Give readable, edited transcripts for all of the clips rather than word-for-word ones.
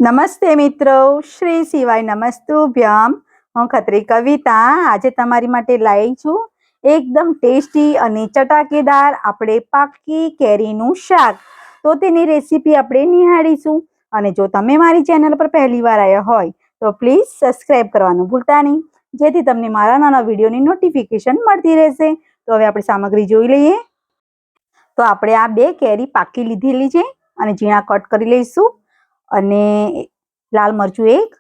નમસ્તે મિત્રો, શ્રી શિવાય નમસ્તુભ્યમ. હું ખત્રી કવિતા આજે તમારી માટે લાવી છું એકદમ ટેસ્ટી અને ચટાકેદાર આપણે પાકી કેરીનું શાક. તો તેની રેસીપી આપણે નિહાળીશું. અને જો તમે મારી ચેનલ પર પહેલી વાર આવ્યા હોય તો પ્લીઝ સબસ્ક્રાઇબ કરવાનું ભૂલતા નહીં, જેથી તમને મારા નાના વિડીયોની નોટિફિકેશન મળતી રહેશે. તો હવે આપણે સામગ્રી જોઈ લઈએ. તો આપણે આ 2 કેરી પાકી લીધેલી છે અને ઝીણા કટ કરી લઈશું. અને લાલ મરચું 1,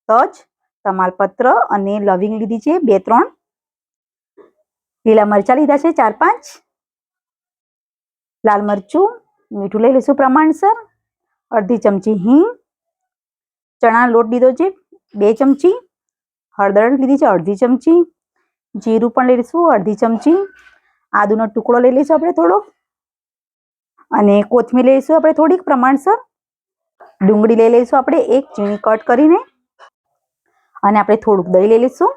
તજ, તમાલપત્ર અને લવિંગ લીધી છે 2-3, લીલા મરચાં લીધા છે 4-5, લાલ મરચું, મીઠું લઈ લઈશું પ્રમાણસર, અડધી ચમચી હિંગ, ચણાનો લોટ લીધો છે 2 ચમચી, હળદર લીધી છે અડધી ચમચી, જીરું પણ લઈ લઈશું અડધી ચમચી, આદુનો ટુકડો લઈ લઈશું આપણે થોડો, અને કોથમીર લઈ લઈશું આપણે થોડીક પ્રમાણસર. ડુંગળી લઈ લઈશું આપણે 1 ઝીણી કટ કરીને, અને આપણે થોડુંક દહીં લઈ લઈશું.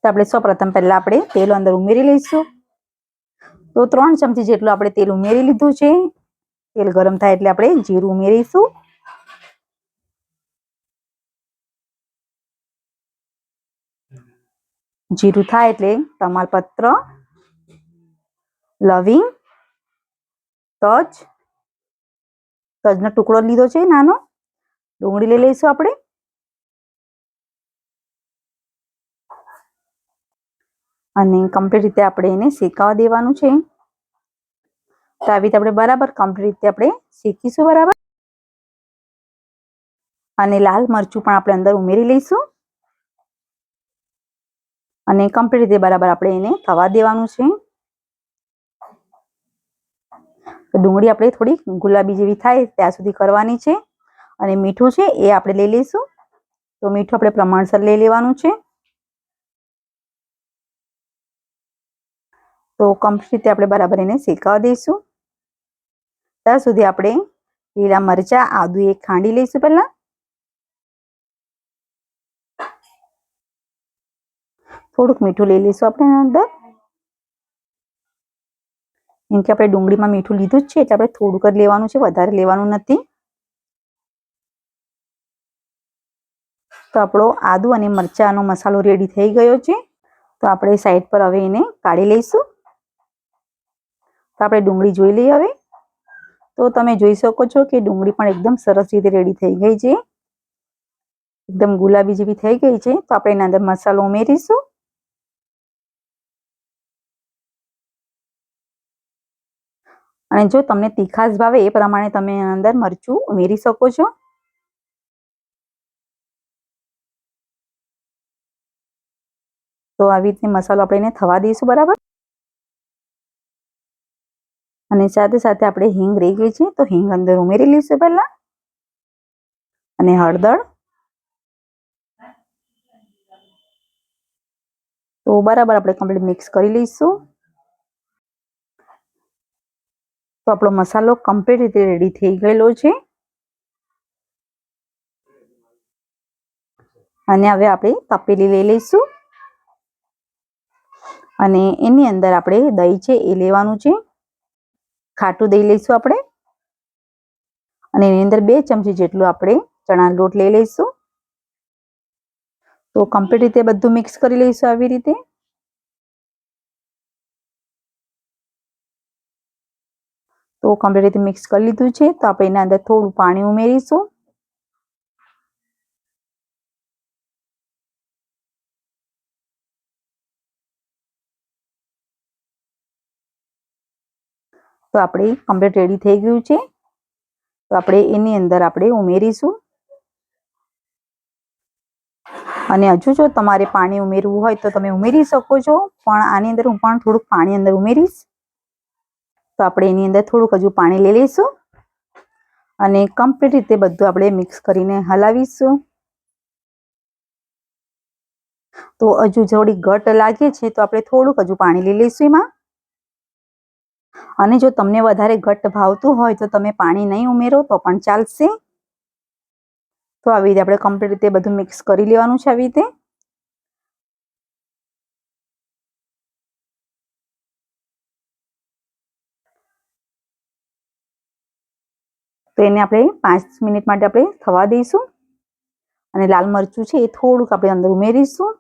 તો આપણે સૌપ્રથમ પહેલા આપણે તેલ અંદર ઉમેરી લઈશું. તો 3 ચમચી જેટલું આપણે તેલ ઉમેરી લીધું છે. તેલ ગરમ થાય એટલે આપણે જીરું ઉમેરીશું. જીરું થાય એટલે તમાલપત્ર, લવિંગ, તજનો ટુકડો લીધો છે નાનો, ડુંગળી લઈ લઈશું આપણે, અને કમ્પ્લીટ રીતે આપણે એને શેકાવા દેવાનું છે. તો આવી રીતે આપણે બરાબર કમ્પ્લીટ રીતે આપણે શેકીશું બરાબર. અને લાલ મરચું પણ આપણે અંદર ઉમેરી લઈશું, અને કમ્પ્લીટ રીતે બરાબર આપણે એને થવા દેવાનું છે. તો ડુંગળી આપણે થોડી ગુલાબી જેવી થાય ત્યાં સુધી કરવાની છે. અને મીઠું છે એ આપણે લઈ લઈશું. તો મીઠું આપણે પ્રમાણસર લઈ લેવાનું છે. તો કમ્પ્લીટ રીતે આપણે બરાબર એને શેકાવા દઈશું. ત્યાં સુધી આપણે લીલા મરચાં, આદુ 1 ખાંડી લઈશું પહેલા. થોડુંક મીઠું લઈ લઈશું આપણે અંદર. કેમ કે આપણે ડુંગળીમાં મીઠું લીધું જ છે એટલે આપણે થોડુંક જ લેવાનું છે, વધારે લેવાનું નથી. તો આપણો આદુ અને મરચાંનો મસાલો રેડી થઈ ગયો છે. તો આપણે સાઈડ પર હવે એને કાઢી લઈશું. તો આપણે ડુંગળી જોઈ લઈએ હવે. તો તમે જોઈ શકો છો કે ડુંગળી પણ એકદમ સરસ રીતે રેડી થઈ ગઈ છે. એકદમ ગુલાબી જેવી થઈ ગઈ છે. તો આપણે એના અંદર મસાલો ઉમેરીશું. અને જો તમને તીખાશ ભાવે એ પ્રમાણે તમે એના અંદર મરચું ઉમેરી શકો છો. તો આવી રીતે મસાલો આપણે એને થવા દઈશું બરાબર. અને સાથે સાથે આપણે હિંગ રહી ગઈ છે તો હિંગ અંદર ઉમેરી લઈશું પહેલા. અને હળદર. તો બરાબર આપણે કમ્પ્લીટ મિક્સ કરી લઈશું. તો આપણો મસાલો કમ્પ્લીટ રીતે રેડી થઈ ગયેલો છે. અને હવે આપણે તપેલી લઈ લઈશું. અને એની અંદર આપણે દહીં છે એ લેવાનું છે. ખાટું દહીં લઈશું આપણે. અને એની અંદર 2 ચમચી જેટલું આપણે ચણાનો લોટ લઈ લઈશું. તો કમ્પ્લીટ રીતે બધું મિક્સ કરી લઈશું આવી રીતે. તો કમ્પ્લીટ રીતે મિક્સ કરી લીધું છે. તો આપણે એના અંદર થોડું પાણી ઉમેરીશું. તો આપણે કમ્પ્લીટ રેડી થઈ ગયું છે. તો આપણે એની અંદર આપણે ઉમેરીશું. અને હજુ જો તમારે પાણી ઉમેરવું હોય તો તમે ઉમેરી શકો છો, પણ આની અંદર હું પણ થોડુંક પાણી અંદર ઉમેરીશ. તો આપણે એની અંદર થોડુંક હજુ પાણી લઈ લઈશું. અને કમ્પ્લીટ રીતે બધું આપણે મિક્સ કરીને હલાવીશું. તો હજુ થોડી ઘટ લાગે છે તો આપણે થોડુંક હજુ પાણી લઈ લઈશું એમાં. અને જો તમને વધારે ઘટ્ટ ભાવતું હોય તો તમે પાણી નહીં ઉમેરો તો પણ ચાલશે. તો આવી રીતે આપણે કમ્પ્લીટ રીતે બધું મિક્સ કરી લેવાનું છે આવી રીતે. તો તો એને આપણે 5 મિનિટ માટે આપણે થવા દઈશું અને લાલ મરચું છે એ થોડુંક આપણે અંદર ઉમેરીશું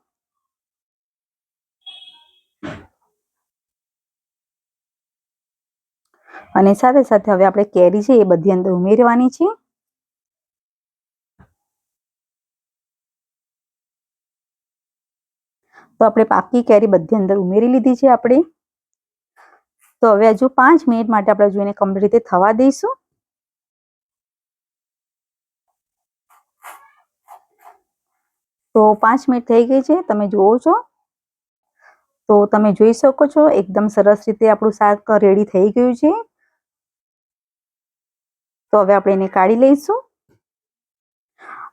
અને સાથે સાથે હવે આપણે કેરી છે એ બધી અંદર ઉમેરવાની છે તો આપણે પાકી કેરી બધી અંદર ઉમેરી લીધી છે આપણે તો હવે હજુ 5 મિનિટ માટે આપણે જોઈને કમ્પ્લીટ રીતે થવા દઈશું તો 5 મિનિટ થઈ ગઈ છે તમે જુઓ છો તો તમે જોઈ શકો છો એકદમ સરસ રીતે આપણું શાક રેડી થઈ ગયું છે તો હવે આપણે એને કાઢી લઈશું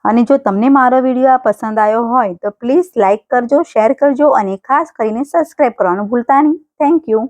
અને જો તમને મારો વિડીયો પસંદ આવ્યો હોય તો પ્લીઝ લાઈક કરજો શેર કરજો અને ખાસ કરીને સબસ્ક્રાઇબ કરવાનું ભૂલતા નહીં થેન્ક યુ